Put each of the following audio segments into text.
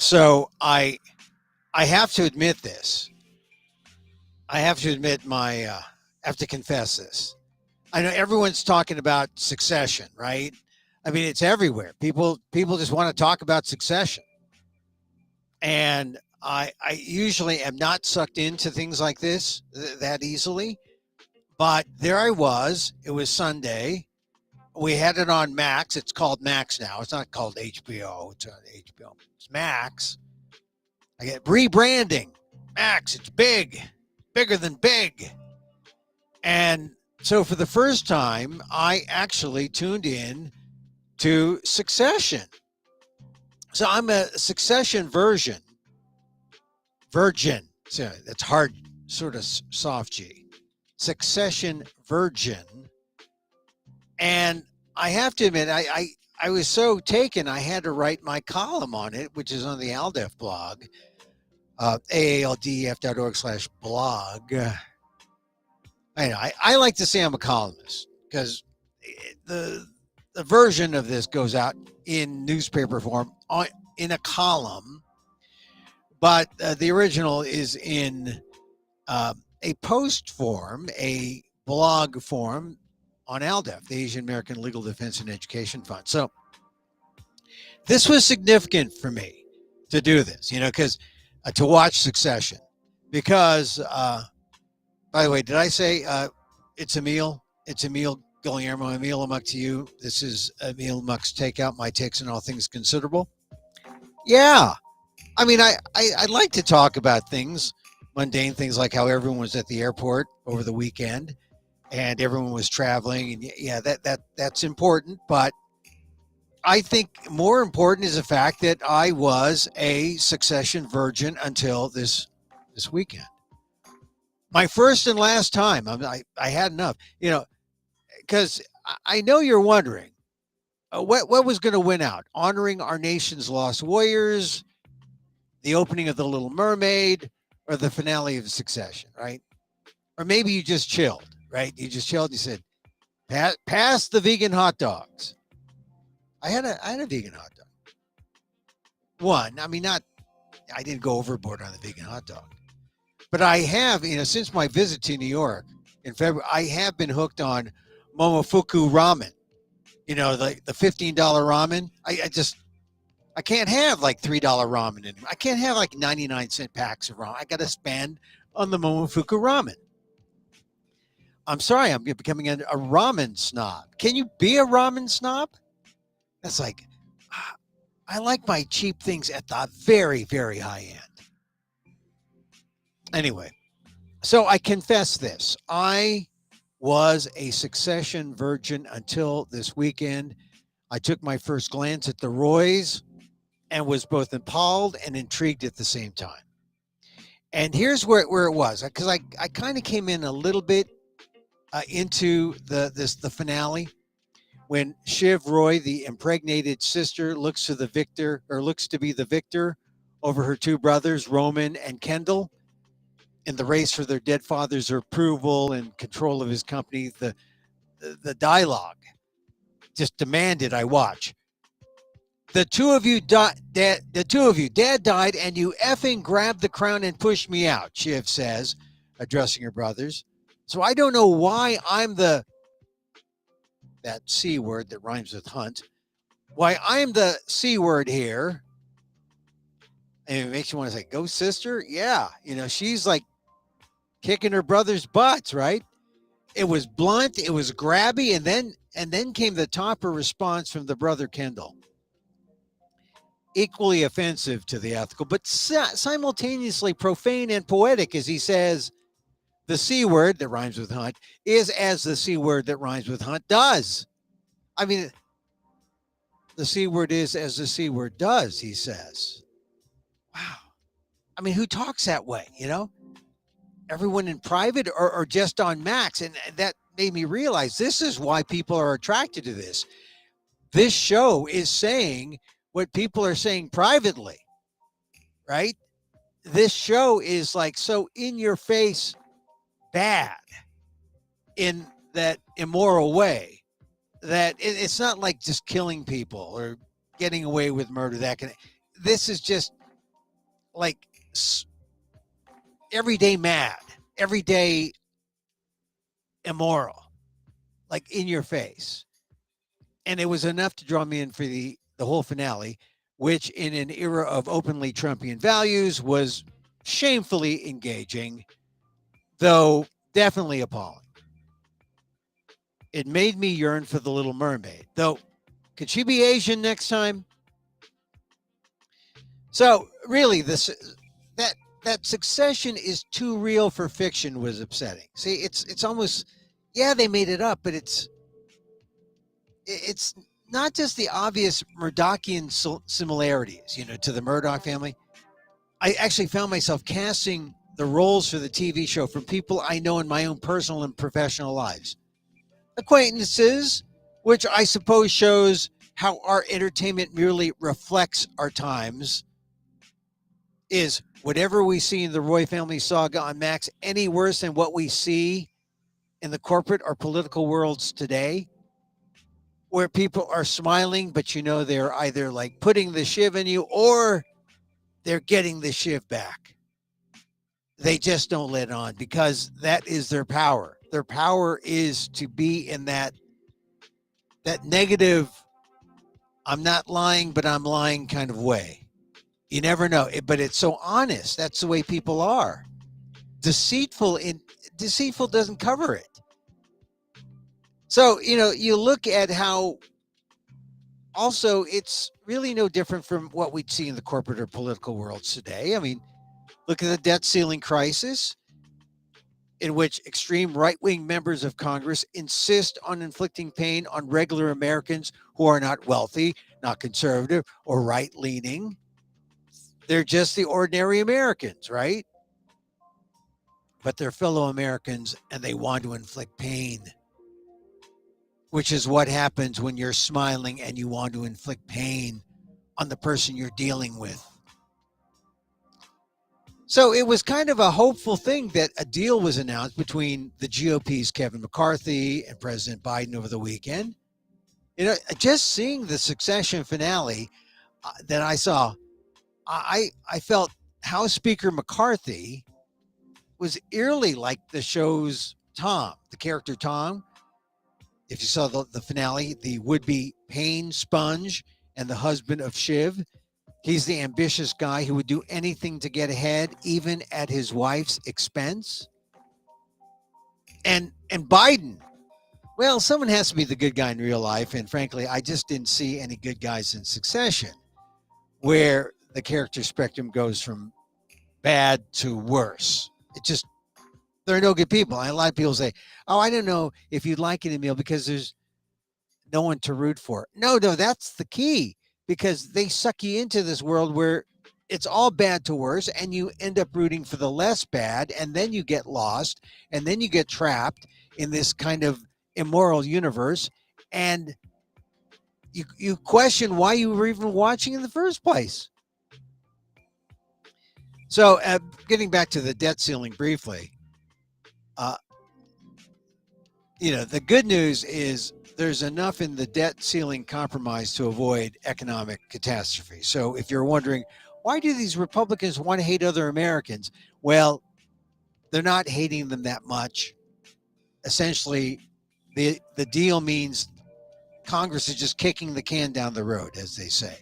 So I have to admit this. I have to admit I have to confess this. I know everyone's talking about Succession, right? I mean, it's everywhere. People just want to talk about Succession, and I usually am not sucked into things like this that easily. But there I was. It was Sunday. We had it on Max. It's called Max now. It's not called HBO. It's on HBO. It's Max. I get rebranding. Max, it's big, bigger than big. And so for the first time, I actually tuned in to Succession. So I'm a Succession virgin. So that's hard, sort of soft G. Succession virgin. And I have to admit, I was so taken, I had to write my column on it, which is on the ALDEF blog, aaldef.org/blog. I like to say I'm a columnist because the version of this goes out in newspaper form in a column, but the original is in a post form, a blog form on ALDEF, the Asian American Legal Defense and Education Fund. So this was significant for me to do this, because to watch Succession, because by the way, did I say it's Emil? It's Emil Guillermo. Emil, Amok to you. This is Emil Amok's Takeout, my takes on all things considerable. Yeah. I mean, I like to talk about things, mundane things like how everyone was at the airport over the weekend and everyone was traveling. And yeah, that's important. But I think more important is the fact that I was a Succession virgin until this weekend. My first and last time. I had enough, because I know you're wondering what was going to win out: honoring our nation's lost warriors, the opening of The Little Mermaid, or the finale of Succession, right? Or maybe you just chilled, right? You just chilled. And you said, "Pass the vegan hot dogs." I had a vegan hot dog. One, I mean, not. I didn't go overboard on the vegan hot dog. But I have, since my visit to New York in February, I have been hooked on Momofuku ramen. The $15 ramen. I can't have like $3 ramen anymore. I can't have like 99-cent packs of ramen. I got to spend on the Momofuku ramen. I'm sorry, I'm becoming a ramen snob. Can you be a ramen snob? That's like, I like my cheap things at the very, very high end. Anyway, so I confess this. I was a Succession virgin until this weekend. I took my first glance at the Roys and was both appalled and intrigued at the same time. And here's where it was, because I kind of came in a little bit into the finale when Shiv Roy, the impregnated sister, looks to be the victor over her two brothers, Roman and Kendall, in the race for their dead father's approval and control of his company. The dialogue just demanded I watch. The two of you, Dad died, and you effing grabbed the crown and pushed me out, Shiv says, addressing her brothers. So I don't know why I'm that C word that rhymes with hunt, why I'm the C word here. And it makes you want to say, go sister? Yeah. She's like kicking her brother's butts, right? It was blunt, it was grabby, and then came the topper response from the brother Kendall. Equally offensive to the ethical, but simultaneously profane and poetic, as he says, the C word that rhymes with hunt is as the C word that rhymes with hunt does. I mean, the C word is as the C word does, he says. Wow. I mean, who talks that way, Everyone in private or just on Max? And that made me realize this is why people are attracted to this. This show is saying what people are saying privately, right? This show is like so in your face bad in that immoral way that it's not like just killing people or getting away with murder. This is just like everyday mad, everyday immoral, like in your face. And it was enough to draw me in for the whole finale, which in an era of openly Trumpian values was shamefully engaging, though definitely appalling. It made me yearn for the Little Mermaid, though. Could she be Asian next time? So really, this that that Succession is too real for fiction was upsetting. See, it's almost, yeah, they made it up, but it's not just the obvious Murdochian similarities, to the Murdoch family. I actually found myself casting the roles for the TV show from people I know in my own personal and professional lives. Acquaintances, which I suppose shows how our entertainment merely reflects our times. Is whatever we see in the Roy family saga on Max any worse than what we see in the corporate or political worlds today? Where people are smiling, but they're either like putting the shiv in you or they're getting the shiv back. They just don't let it on because that is their power. Their power is to be in that negative, I'm not lying, but I'm lying kind of way. You never know, but it's so honest. That's the way people are. Deceitful doesn't cover it. So, you look at how also it's really no different from what we'd see in the corporate or political worlds today. I mean, look at the debt ceiling crisis, in which extreme right-wing members of Congress insist on inflicting pain on regular Americans who are not wealthy, not conservative, or right-leaning. They're just the ordinary Americans, right? But they're fellow Americans and they want to inflict pain, which is what happens when you're smiling and you want to inflict pain on the person you're dealing with. So it was kind of a hopeful thing that a deal was announced between the GOP's Kevin McCarthy and President Biden over the weekend. Just seeing the Succession finale that I saw, I felt House Speaker McCarthy was eerily like the show's Tom, the character Tom. If you saw the finale, the would-be pain sponge and the husband of Shiv. He's the ambitious guy who would do anything to get ahead, even at his wife's expense. And Biden, well, someone has to be the good guy in real life. And frankly, I just didn't see any good guys in Succession, where the character spectrum goes from bad to worse. There are no good people. And a lot of people say, oh, I don't know if you'd like it, Emil, because there's no one to root for. No, that's the key, because they suck you into this world where it's all bad to worse, and you end up rooting for the less bad, and then you get lost, and then you get trapped in this kind of immoral universe, and you question why you were even watching in the first place. So, getting back to the debt ceiling briefly, the good news is there's enough in the debt ceiling compromise to avoid economic catastrophe. So if you're wondering, why do these Republicans want to hate other Americans? Well, they're not hating them that much. Essentially, the deal means Congress is just kicking the can down the road, as they say,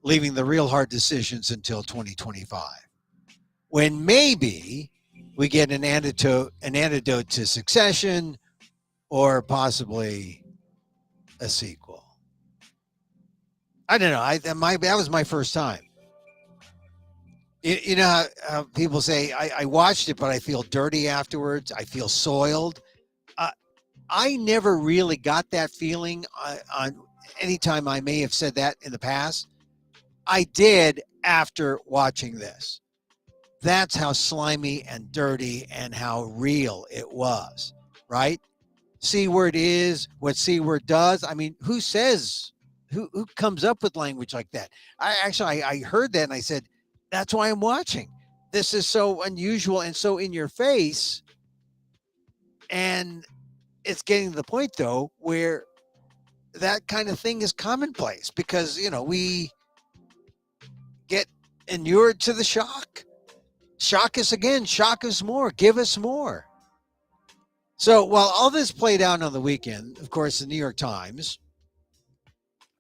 leaving the real hard decisions until 2025, when maybe we get an antidote to Succession, or possibly a sequel. I don't know. That was my first time. You know how people say, I watched it, but I feel dirty afterwards. I feel soiled. I never really got that feeling on any time I may have said that in the past. I did after watching this. That's how slimy and dirty and how real it was, right? C word is what C word does. I mean, who comes up with language like that? I heard that and I said, that's why I'm watching. This is so unusual and so in your face. And it's getting to the point, though, where that kind of thing is commonplace, because, we get inured to the shock. Shock us again, shock us more, give us more. So while all this played out on the weekend, of course, the New York Times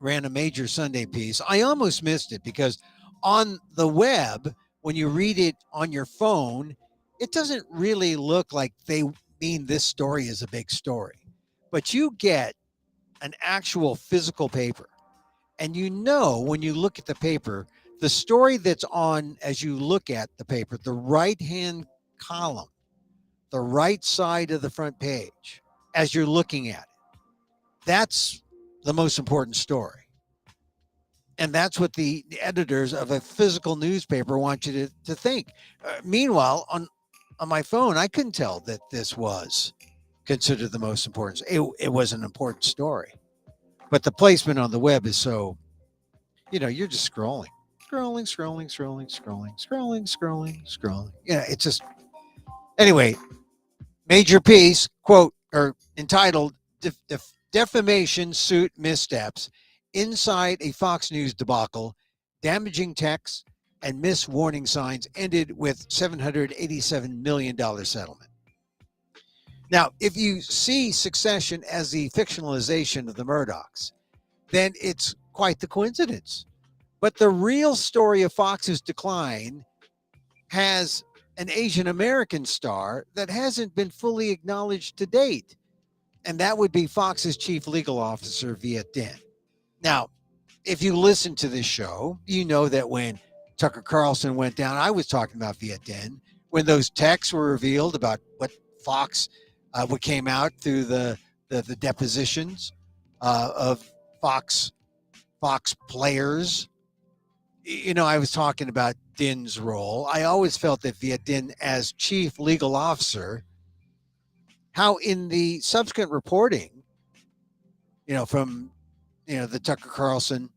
ran a major Sunday piece. I almost missed it because on the web, when you read it on your phone, it doesn't really look like they mean this story is a big story. But you get an actual physical paper. And you know, when you look at the paper, the story that's on as you look at the paper, the right hand column, the right side of the front page, as you're looking at it, that's the most important story. And that's what the editors of a physical newspaper want you to think. Meanwhile, on my phone, I couldn't tell that this was considered the most important. It was an important story. But the placement on the web is so, you're just scrolling. Yeah, it's just, anyway, major piece, quote, or entitled Defamation Suit Missteps Inside a Fox News Debacle, Damaging Texts and Missed Warning Signs Ended with $787 million settlement. Now, if you see Succession as the fictionalization of the Murdochs, then it's quite the coincidence. But the real story of Fox's decline has an Asian American star that hasn't been fully acknowledged to date. And that would be Fox's chief legal officer, Viet Dinh. Now, if you listen to this show, you know that when Tucker Carlson went down, I was talking about Viet Dinh. When those texts were revealed about what Fox, what came out through the depositions of Fox players, I was talking about Dinh's role. I always felt that Viet Dinh, as chief legal officer, how in the subsequent reporting, from, the Tucker Carlson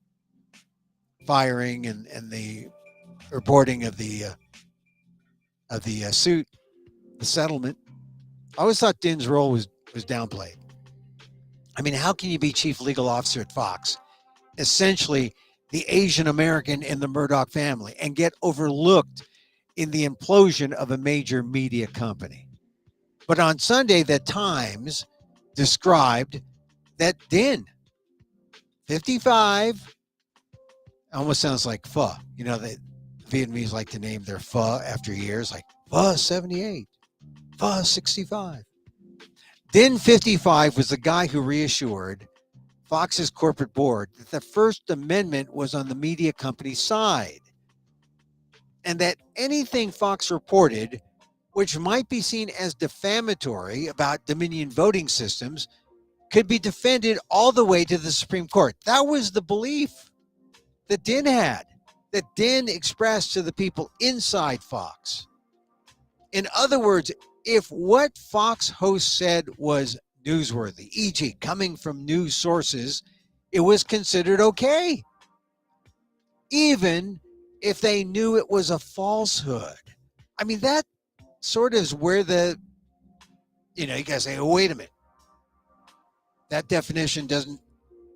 firing and the reporting of the suit, the settlement, I always thought Dinh's role was downplayed. I mean, how can you be chief legal officer at Fox, essentially the Asian American in the Murdoch family, and get overlooked in the implosion of a major media company? But on Sunday, the Times described that Dinh, 55, almost sounds like pho. The Vietnamese like to name their pho after years, like pho 78, pho 65. Dinh, 55, was the guy who reassured Fox's corporate board that the First Amendment was on the media company's side, and that anything Fox reported, which might be seen as defamatory about Dominion voting systems, could be defended all the way to the Supreme Court. That was the belief that Dinh had, that Dinh expressed to the people inside Fox. In other words, if what Fox hosts said was newsworthy, e.g., coming from news sources, it was considered okay, even if they knew it was a falsehood. I mean, that sort of is where you guys say, oh, wait a minute. That definition doesn't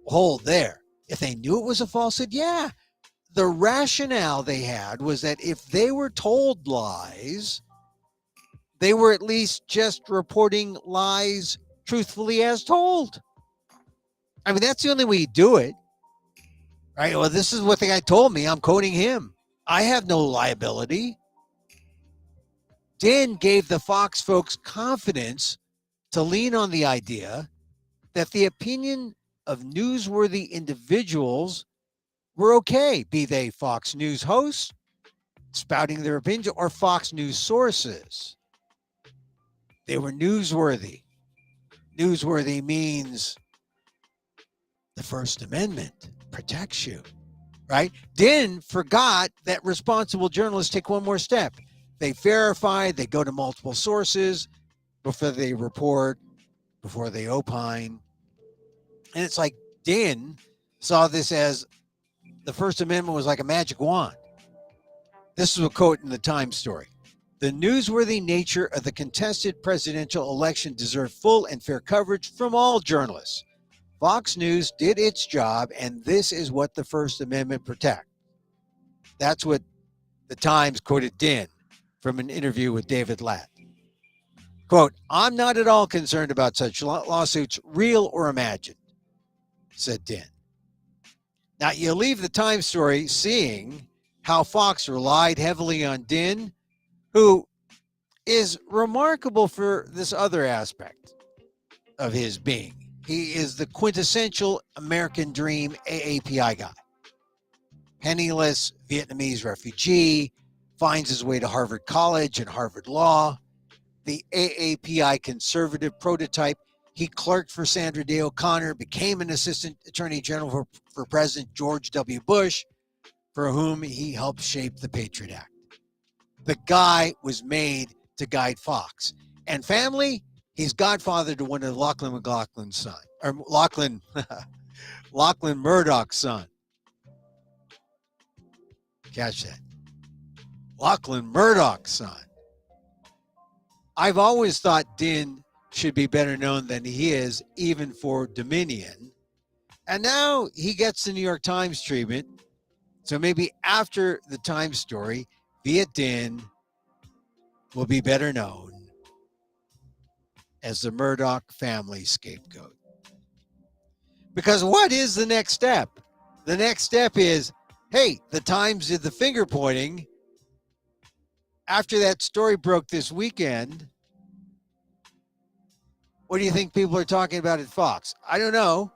hold there. If they knew it was a falsehood, yeah. The rationale they had was that if they were told lies, they were at least just reporting lies truthfully as told. I mean, that's the only way you do it, right? Well, this is what the guy told me. I'm quoting him. I have no liability. Dinh gave the Fox folks confidence to lean on the idea that the opinion of newsworthy individuals were okay, be they Fox News hosts spouting their opinion or Fox News sources. They were newsworthy. Newsworthy means the First Amendment protects you, right? Dinh forgot that responsible journalists take one more step. They verify, they go to multiple sources before they report, before they opine. And it's like Dinh saw this as the First Amendment was like a magic wand. This is a quote in the Times story. The newsworthy nature of the contested presidential election deserved full and fair coverage from all journalists. Fox News did its job, and this is what the First Amendment protects. That's what The Times quoted Dinh from an interview with David Latt. Quote, "I'm not at all concerned about such lawsuits, real or imagined," said Dinh. Now, you leave the Times story seeing how Fox relied heavily on Dinh, who is remarkable for this other aspect of his being. He is the quintessential American dream AAPI guy. Penniless Vietnamese refugee, finds his way to Harvard College and Harvard Law. The AAPI conservative prototype. He clerked for Sandra Day O'Connor, became an assistant attorney general for President George W. Bush, for whom he helped shape the Patriot Act. The guy was made to guide Fox. And family, he's godfather to one of Lachlan McLaughlin's son, or Lachlan Murdoch's son. Catch that. Lachlan Murdoch's son. I've always thought Dinh should be better known than he is, even for Dominion. And now he gets the New York Times treatment. So maybe after the Times story, Viet Dinh will be better known as the Murdoch family scapegoat. Because what is the next step? The next step is, hey, the Times did the finger pointing after that story broke this weekend. What do you think people are talking about at Fox? I don't know.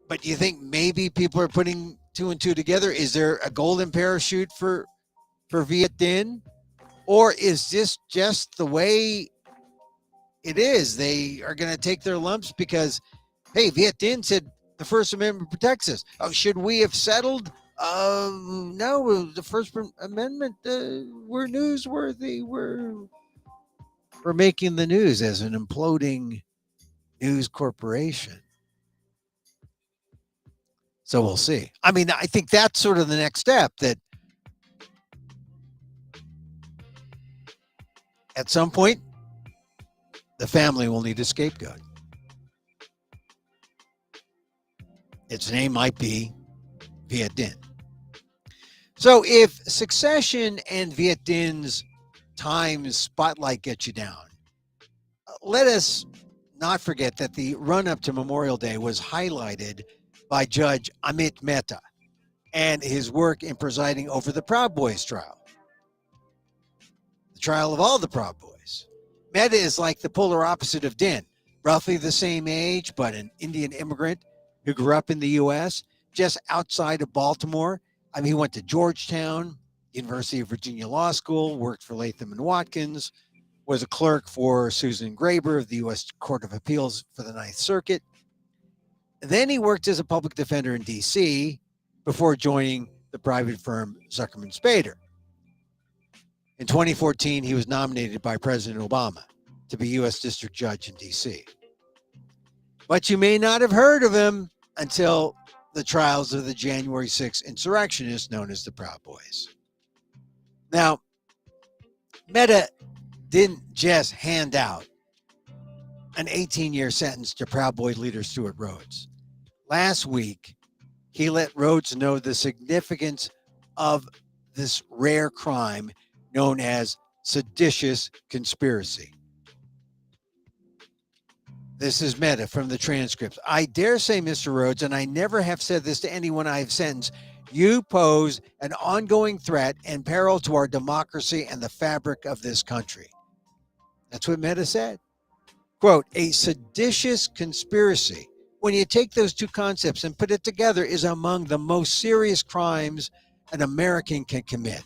But do you think maybe people are putting two and two together? Is there a golden parachute for Viet Dinh? Or is this just the way it is? They are going to take their lumps because, hey, Viet Dinh said the First Amendment protects us. Oh, should we have settled? No, the First Amendment, we're newsworthy. We're making the news as an imploding news corporation. So we'll see. I mean, I think that's sort of the next step, that at some point, the family will need a scapegoat. Its name might be Viet Dinh. So if Succession and Viet Dinh's Times spotlight gets you down, let us not forget that the run-up to Memorial Day was highlighted by Judge Amit Mehta and his work in presiding over the Proud Boys trial. The trial of all the Proud Boys. Mehta is like the polar opposite of Dinh, roughly the same age, but an Indian immigrant who grew up in the U.S., just outside of Baltimore. I mean, he went to Georgetown, University of Virginia Law School, worked for Latham and Watkins, was a clerk for Susan Graber of the U.S. Court of Appeals for the Ninth Circuit. Then he worked as a public defender in D.C. before joining the private firm Zuckerman Spader. In 2014, he was nominated by President Obama to be U.S. District Judge in D.C. But you may not have heard of him until the trials of the January 6th insurrectionists known as the Proud Boys. Now, Mehta didn't just hand out an 18-year sentence to Proud Boy leader Stuart Rhodes. Last week, he let Rhodes know the significance of this rare crime known as seditious conspiracy. This is Mehta from the transcripts. "I dare say, Mr. Rhodes, and I never have said this to anyone I have sentenced, you pose an ongoing threat and peril to our democracy and the fabric of this country." That's what Mehta said. Quote, "A seditious conspiracy, when you take those two concepts and put it together, is among the most serious crimes an American can commit.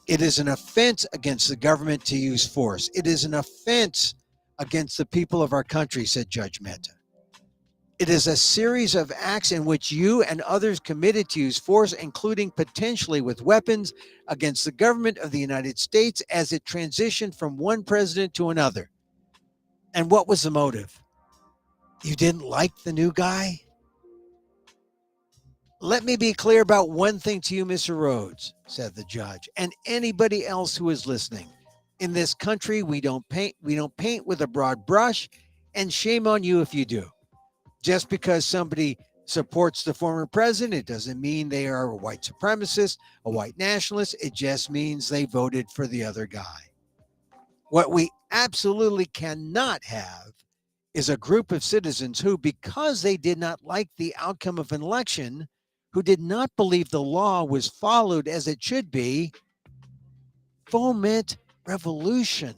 It is an offense against the government to use force. It is an offense against the people of our country," said Judge Mehta. "It is a series of acts in which you and others committed to use force, including potentially with weapons, against the government of the United States as it transitioned from one president to another. And what was the motive? You didn't like the new guy? Let me be clear about one thing to you, Mr. Rhodes," said the judge, "and anybody else who is listening. In this country, we don't paint with a broad brush, and shame on you if you do. Just because somebody supports the former president. It doesn't mean they are a white supremacist, a white nationalist. It just means they voted for the other guy. What we absolutely cannot have is a group of citizens who, because they did not like the outcome of an election, who did not believe the law was followed as it should be, foment revolution.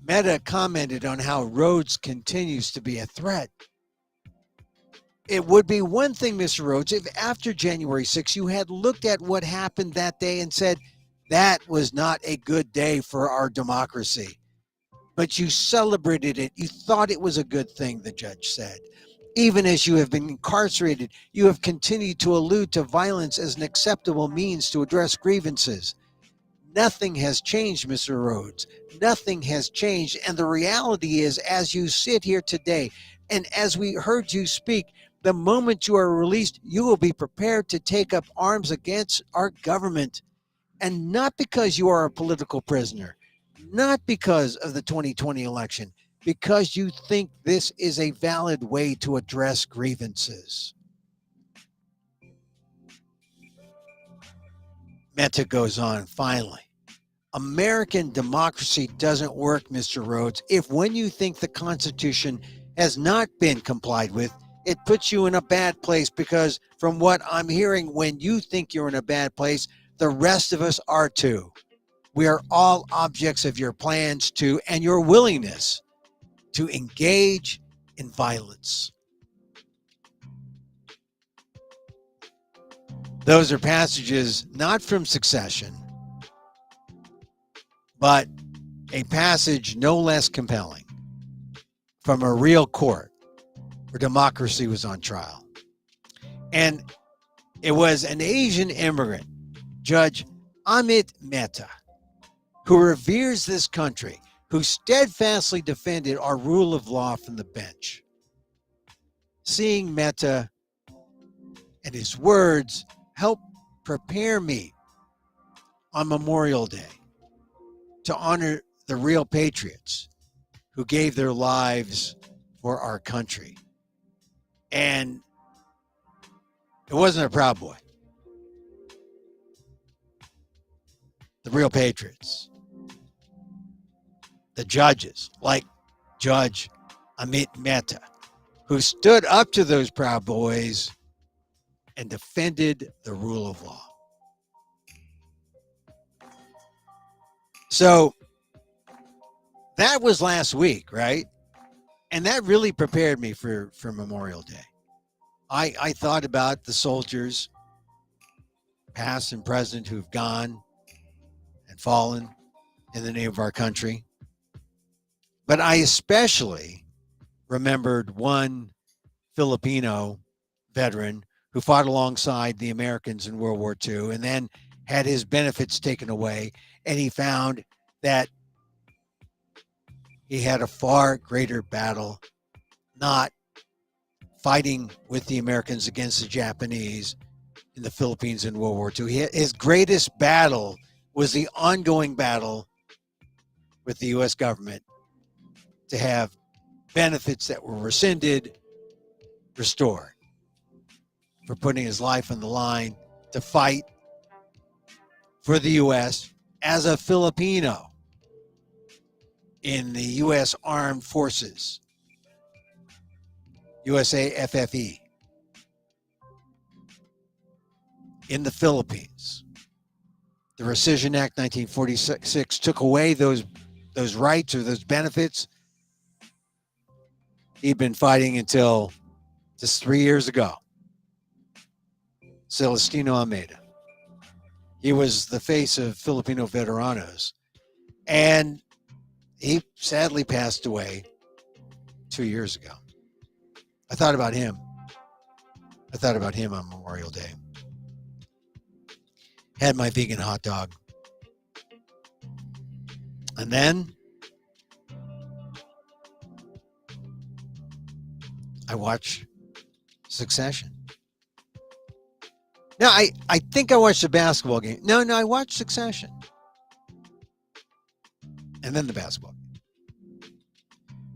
Meta commented on how Rhodes continues to be a threat. It would be one thing, Mr. Rhodes, if after January 6th you had looked at what happened that day and said, that was not a good day for our democracy. But you celebrated it. You thought it was a good thing, the judge said. Even as you have been incarcerated, you have continued to allude to violence as an acceptable means to address grievances. Nothing has changed, Mr. Rhodes. Nothing has changed. And the reality is, as you sit here today, and as we heard you speak, the moment you are released, you will be prepared to take up arms against our government. And not because you are a political prisoner, not because of the 2020 election, because you think this is a valid way to address grievances. Meta goes on, finally. American democracy doesn't work, Mr. Rhodes, if when you think the Constitution has not been complied with, it puts you in a bad place, because from what I'm hearing, when you think you're in a bad place, the rest of us are too. We are all objects of your plans to and your willingness to engage in violence. Those are passages not from Succession, but a passage no less compelling from a real court where democracy was on trial. And it was an Asian immigrant, Judge Amit Mehta, who reveres this country, who steadfastly defended our rule of law from the bench. Seeing Mehta and his words helped prepare me on Memorial Day to honor the real patriots who gave their lives for our country. And it wasn't a Proud Boy. The real patriots. The judges, like Judge Amit Mehta, who stood up to those Proud Boys and defended the rule of law. So that was last week, right? And that really prepared me for Memorial Day. I thought about the soldiers, past and present, who've gone and fallen in the name of our country. But I especially remembered one Filipino veteran who fought alongside the Americans in World War II and then had his benefits taken away. And he found that he had a far greater battle not fighting with the Americans against the Japanese in the Philippines in World War II. His greatest battle was the ongoing battle with the U.S. government to have benefits that were rescinded restored, for putting his life on the line to fight for the U.S. as a Filipino in the U.S. Armed Forces, USAFFE, in the Philippines. The Rescission Act 1946 took away those rights or those benefits. He'd been fighting until just 3 years ago. Celestino Almeida. He was the face of Filipino veteranos. And he sadly passed away 2 years ago. I thought about him. I thought about him on Memorial Day. Had my vegan hot dog. And then I watched Succession. No, I think I watched the basketball game. No, I watched Succession. And then the basketball game.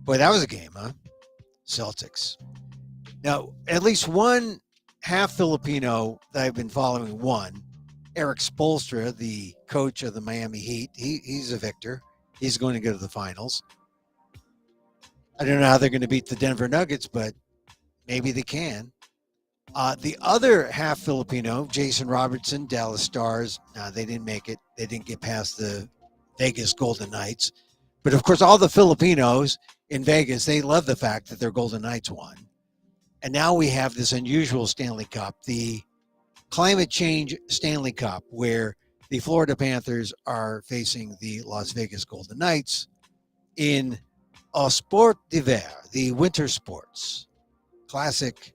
Boy, that was a game, huh? Celtics. Now, at least one half Filipino that I've been following, Eric Spoelstra, the coach of the Miami Heat, he's a victor. He's going to go to the finals. I don't know how they're going to beat the Denver Nuggets, but maybe they can. The other half Filipino, Jason Robertson, Dallas Stars, they didn't make it. They didn't get past the Vegas Golden Knights. But of course, all the Filipinos in Vegas, they love the fact that their Golden Knights won. And now we have this unusual Stanley Cup, the climate change Stanley Cup, where the Florida Panthers are facing the Las Vegas Golden Knights in a sport d'hiver, the winter sports. Classic,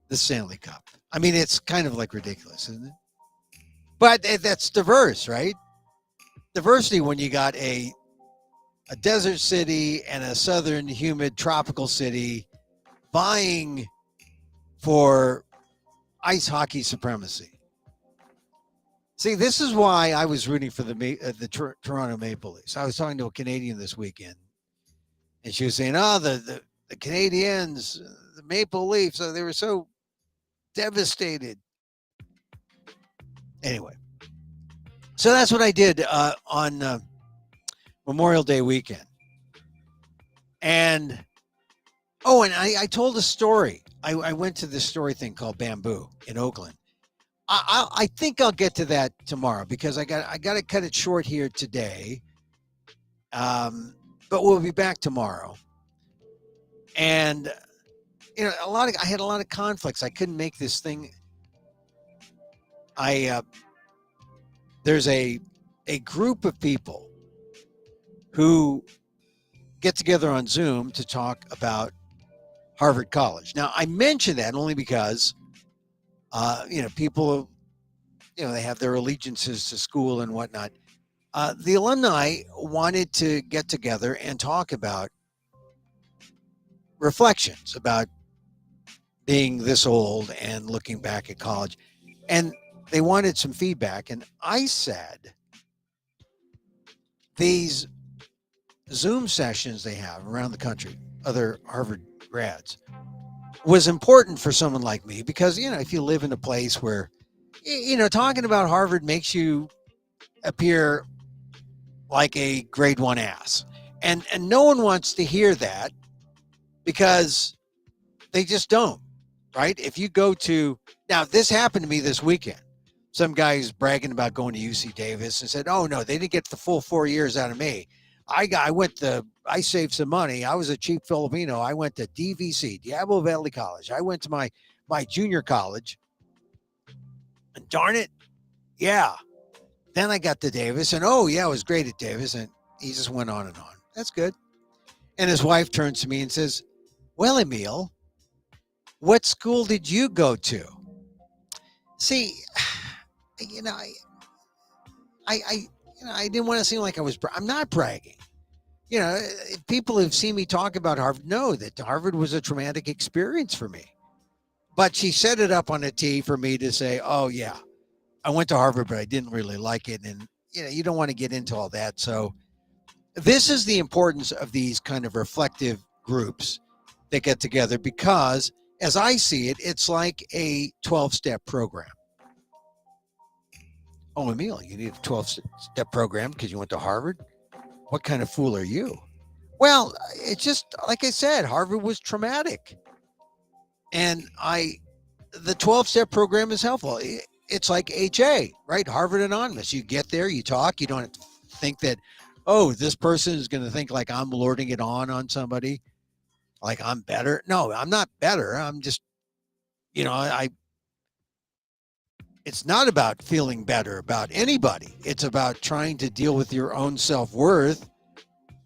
the Stanley Cup. I mean, it's kind of like ridiculous, isn't it? But that's diverse, right? Diversity when you got a desert city and a southern humid tropical city vying for ice hockey supremacy. See, this is why I was rooting for the Toronto Maple Leafs. I was talking to a Canadian this weekend, and she was saying, "Oh, the Canadians, the Maple Leafs, they were so devastated." Anyway, so that's what I did on Memorial Day weekend, and I told a story. I went to this story thing called Bamboo in Oakland. I think I'll get to that tomorrow because I got to cut it short here today. But we'll be back tomorrow. And I had a lot of conflicts. I couldn't make this thing. There's a group of people who get together on Zoom to talk about Harvard College. Now, I mention that only because, people, they have their allegiances to school and whatnot. The alumni wanted to get together and talk about reflections about being this old and looking back at college. And they wanted some feedback. And I said, these Zoom sessions they have around the country, other Harvard grads, was important for someone like me because, if you live in a place where, talking about Harvard makes you appear like a grade 1 ass. And no one wants to hear that because they just don't, right? If you go to, now this happened to me this weekend. Some guy's bragging about going to UC Davis and said, "Oh no, they didn't get the full 4 years out of me. I saved some money. I was a cheap Filipino. I went to DVC, Diablo Valley College. I went to my junior college. And darn it, yeah. Then I got to Davis, and it was great at Davis." And he just went on and on. That's good. And his wife turns to me and says, "Well, Emil, what school did you go to?" See, I didn't want to seem like I'm not bragging. People who've seen me talk about Harvard know that Harvard was a traumatic experience for me. But she set it up on a tee for me to say, "Oh, yeah, I went to Harvard, but I didn't really like it." And, you don't want to get into all that. So this is the importance of these kind of reflective groups that get together because, as I see it, it's like a 12-step program. "Oh, Emil, you need a 12-step program because you went to Harvard? What kind of fool are you?" Well, it's just, like I said, Harvard was traumatic. And the 12-step program is helpful. It's like HA, right? Harvard Anonymous. You get there, you talk. You don't have to think that, this person is going to think like I'm lording it on somebody, like I'm better. No, I'm not better. I'm just, it's not about feeling better about anybody. It's about trying to deal with your own self-worth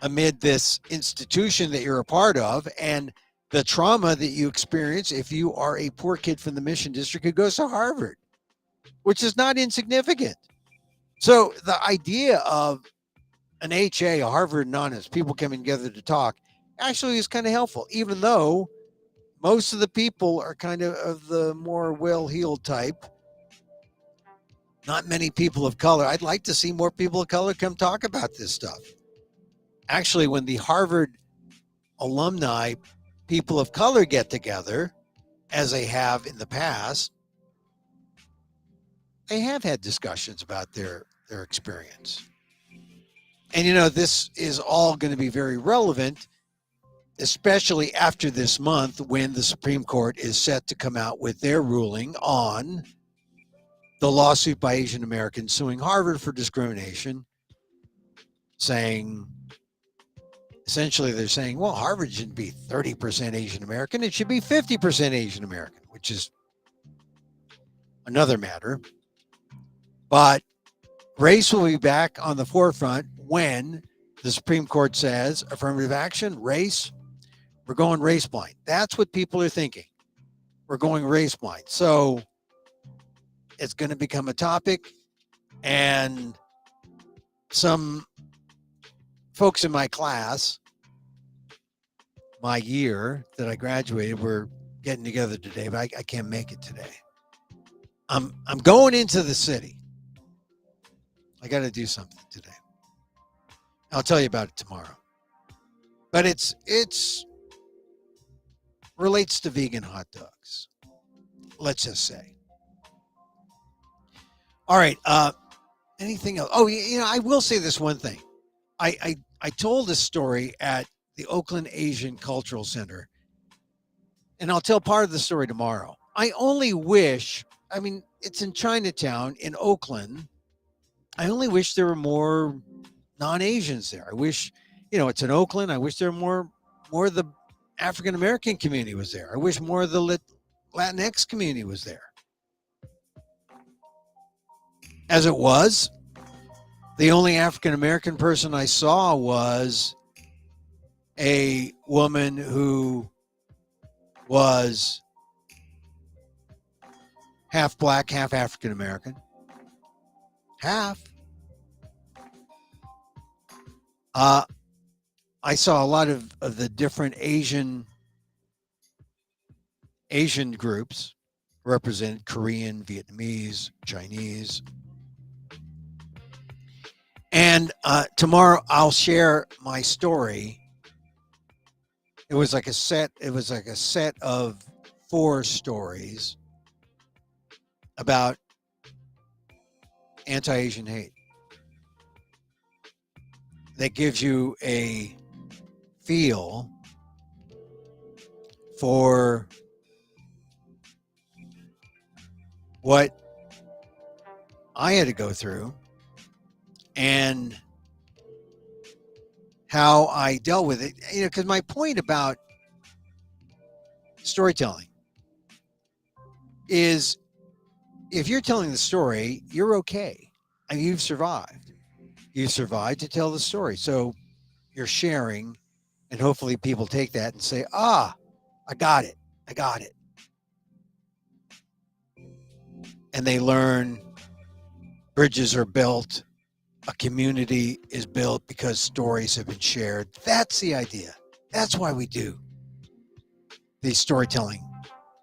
amid this institution that you're a part of and the trauma that you experience if you are a poor kid from the Mission District who goes to Harvard, which is not insignificant. So the idea of an HA, a Harvard Anonymous, people coming together to talk, actually is kind of helpful, even though most of the people are kind of the more well-heeled type. Not many people of color. I'd like to see more people of color come talk about this stuff. Actually, when the Harvard alumni people of color get together, as they have in the past, they have had discussions about their experience. And this is all going to be very relevant, especially after this month when the Supreme Court is set to come out with their ruling on the lawsuit by Asian Americans suing Harvard for discrimination, saying, essentially they're saying, well, Harvard shouldn't be 30% Asian American. It should be 50% Asian American, which is another matter. But race will be back on the forefront when the Supreme Court says affirmative action, race, we're going race blind. That's what people are thinking. We're going race blind. So it's going to become a topic, and some folks in my class, my year that I graduated, we're getting together today, but I can't make it today. I'm going into the city. I got to do something today. I'll tell you about it tomorrow. But it's relates to vegan hot dogs. Let's just say. All right. Anything else? Oh, I will say this one thing. I told this story at the Oakland Asian Cultural Center, and I'll tell part of the story tomorrow. I only wish, it's in Chinatown in Oakland. I only wish there were more non-Asians there. I wish, it's in Oakland. I wish there were more of the African-American community was there. I wish more of the Latinx community was there. As it was, the only African-American person I saw was a woman who was half black, half African-American. Half. I saw a lot of the different Asian groups represented: Korean, Vietnamese, Chinese. And tomorrow I'll share my story. It was like a set of 4 stories about anti-Asian hate that gives you a feel for what I had to go through and how I dealt with it. Because my point about storytelling is, if you're telling the story, you're okay. You've survived. You've survived to tell the story. So you're sharing, and hopefully people take that and say, I got it. And they learn bridges are built. A community is built because stories have been shared. That's the idea. That's why we do these storytelling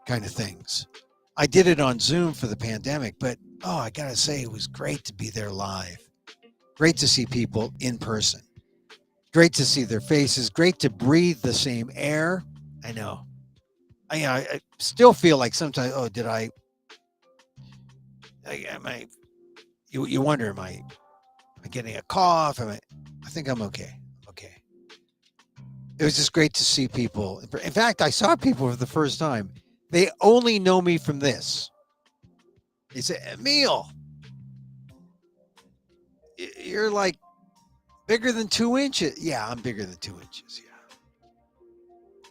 kind of things. I did it on Zoom for the pandemic, but I gotta say, it was great to be there live. Great to see people in person. Great to see their faces. Great to breathe the same air. I know. I still feel like sometimes, you wonder, am I getting a cough? I think I'm okay. It was just great to see people. In fact, I saw people for the first time. They only know me from this. They say, Emil, you're like bigger than 2 inches. Yeah, I'm bigger than 2 inches. Yeah.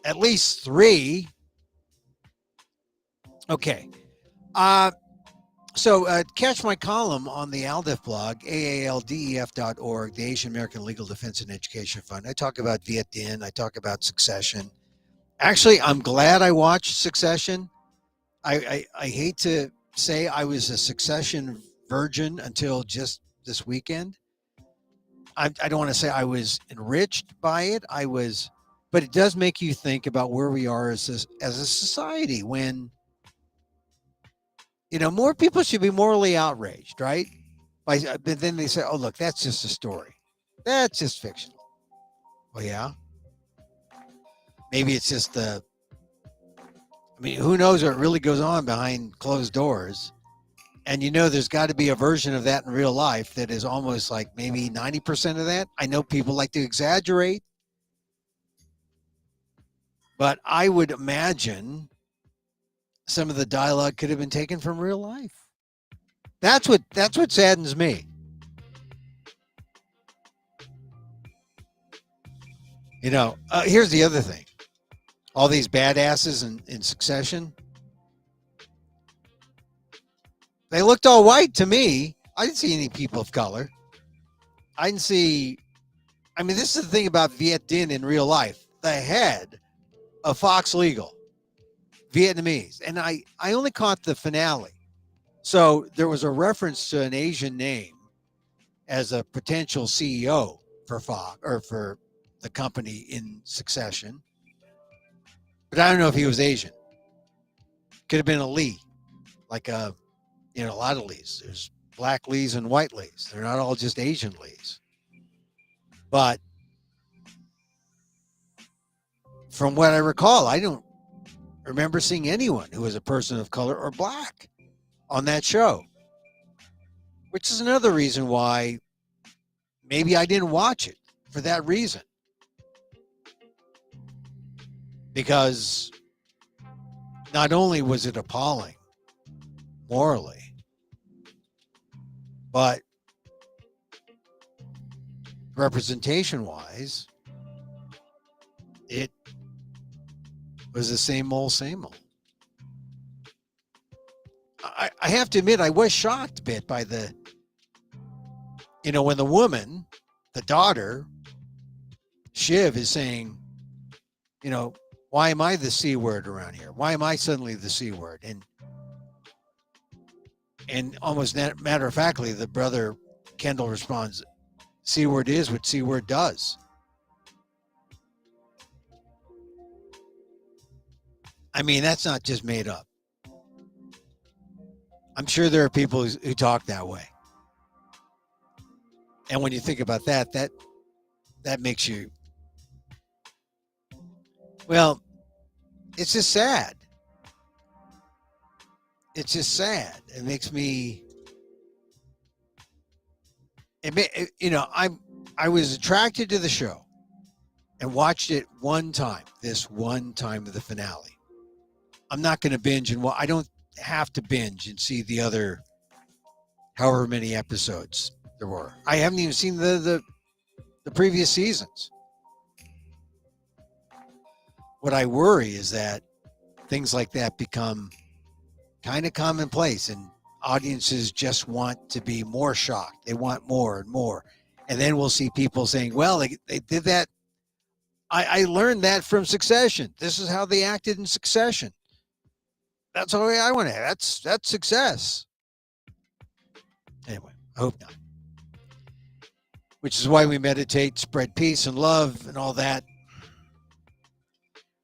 At least 3. Okay. So catch my column on the ALDEF blog, aaldef.org, the Asian American Legal Defense and Education Fund. I talk about Viet, Dinh. I talk about Succession. Actually, I'm glad I watched Succession. I hate to say I was a Succession virgin until just this weekend. I don't want to say I was enriched by it. But it does make you think about where we are as a society when, more people should be morally outraged, right? But then they say, look, that's just a story. That's just fictional. Well, yeah. maybe it's just who knows what really goes on behind closed doors. And there's got to be a version of that in real life that is almost like maybe 90% of that. I know people like to exaggerate, but I would imagine some of the dialogue could have been taken from real life. That's what saddens me. Here's the other thing. All these badasses in Succession, they looked all white to me. I didn't see any people of color. I didn't see. This is the thing about Viet Dinh in real life. The head of Fox Legal, Vietnamese. And I only caught the finale. So there was a reference to an Asian name as a potential CEO for Fox or for the company in Succession. But I don't know if he was Asian. Could have been a Lee, like a lot of Lees. There's black Lees and white Lees. They're not all just Asian Lees. But from what I recall, I don't remember seeing anyone who was a person of color or black on that show, which is another reason why maybe I didn't watch it for that reason. Because not only was it appalling morally, but representation-wise, it was the same old. I have to admit, I was shocked a bit by when the woman, the daughter, Shiv, is saying, why am I the C word around here? Why am I suddenly the C word? And almost matter of factly, the brother Kendall responds, C word is what C word does. That's not just made up. I'm sure there are people who talk that way. And when you think about that makes you, well, it's just sad. It's just sad. It makes me, I was attracted to the show and watched it this one time of the finale. I'm not going to binge I don't have to binge and see the other however many episodes there were. I haven't even seen the previous seasons. What I worry is that things like that become kind of commonplace and audiences just want to be more shocked. They want more and more. And then we'll see people saying, well, they did that. I learned that from Succession. This is how they acted in Succession. That's the way I want to. That's success. Anyway, I hope not. Which is why we meditate, spread peace and love and all that.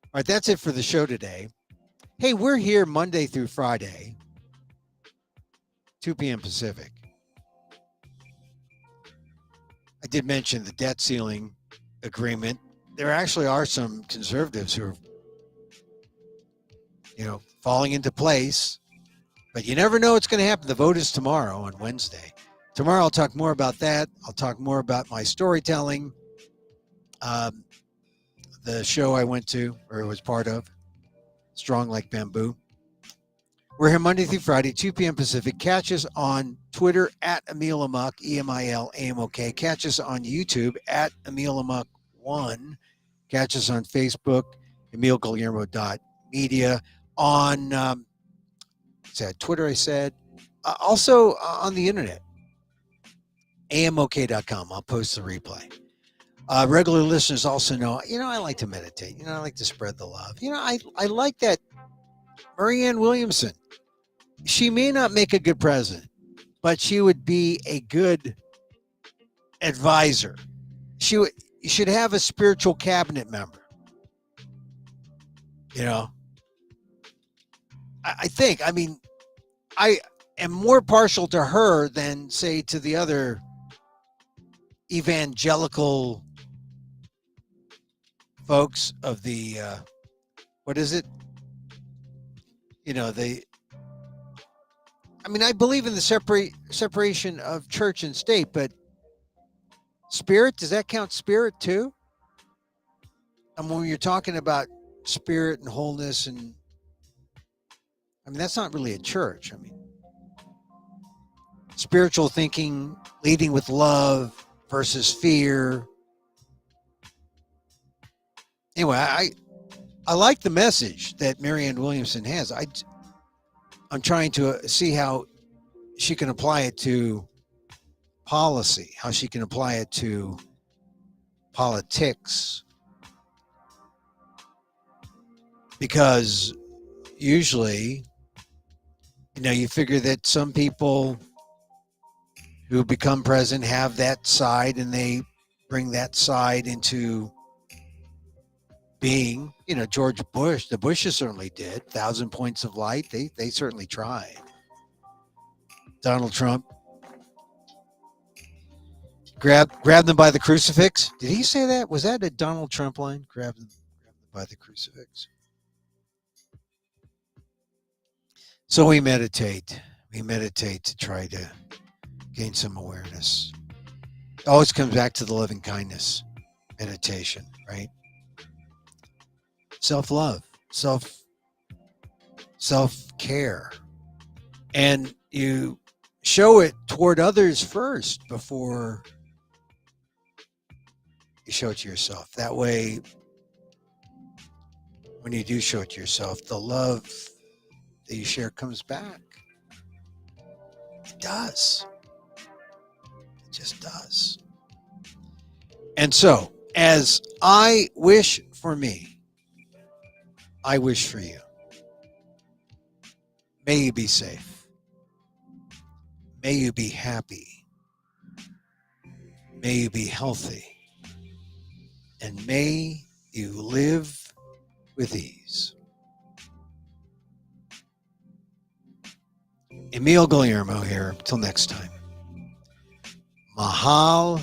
All right, that's it for the show today. Hey, we're here Monday through Friday, 2 p.m. Pacific. I did mention the debt ceiling agreement. There actually are some conservatives who are, falling into place, but you never know what's going to happen. The vote is tomorrow on Wednesday. Tomorrow I'll talk more about that. I'll talk more about my storytelling. The show I went to or was part of, Strong Like Bamboo. We're here Monday through Friday, 2 p.m. Pacific. Catch us on Twitter at Emil Amok, EMILAMOK. Catch us on YouTube at Emil Amok 1. Catch us on Facebook, EmilGuillermo.media. On Twitter, I said. Also on the internet, amok.com. I'll post the replay. Regular listeners also know, I like to meditate. I like to spread the love. I like that Marianne Williamson. She may not make a good president, but she would be a good advisor. You should have a spiritual cabinet member. I think, I am more partial to her than, say, to the other evangelical folks of the what is it? You know, I believe in the separation of church and state, but spirit, does that count spirit too? And when you're talking about spirit and wholeness, and that's not really a church. Spiritual thinking, leading with love versus fear. Anyway, I like the message that Marianne Williamson has. I'm trying to see how she can apply it to policy, how she can apply it to politics. Because usually, you figure that some people who become president have that side, and they bring that side into being. George Bush, the Bushes certainly did. 1,000 Points of Light, they certainly tried. Donald Trump, grab them by the crucifix. Did he say that? Was that a Donald Trump line? Grab them by the crucifix. So we meditate. We meditate to try to gain some awareness. It always comes back to the loving kindness meditation, right? Self-love, self-care. And you show it toward others first before you show it to yourself. That way, when you do show it to yourself, the love that you share comes back. It does. It just does. And so, as I wish for me, I wish for you. May you be safe. May you be happy. May you be healthy. And may you live with ease. Emil Guillermo here. Till next time. Mahal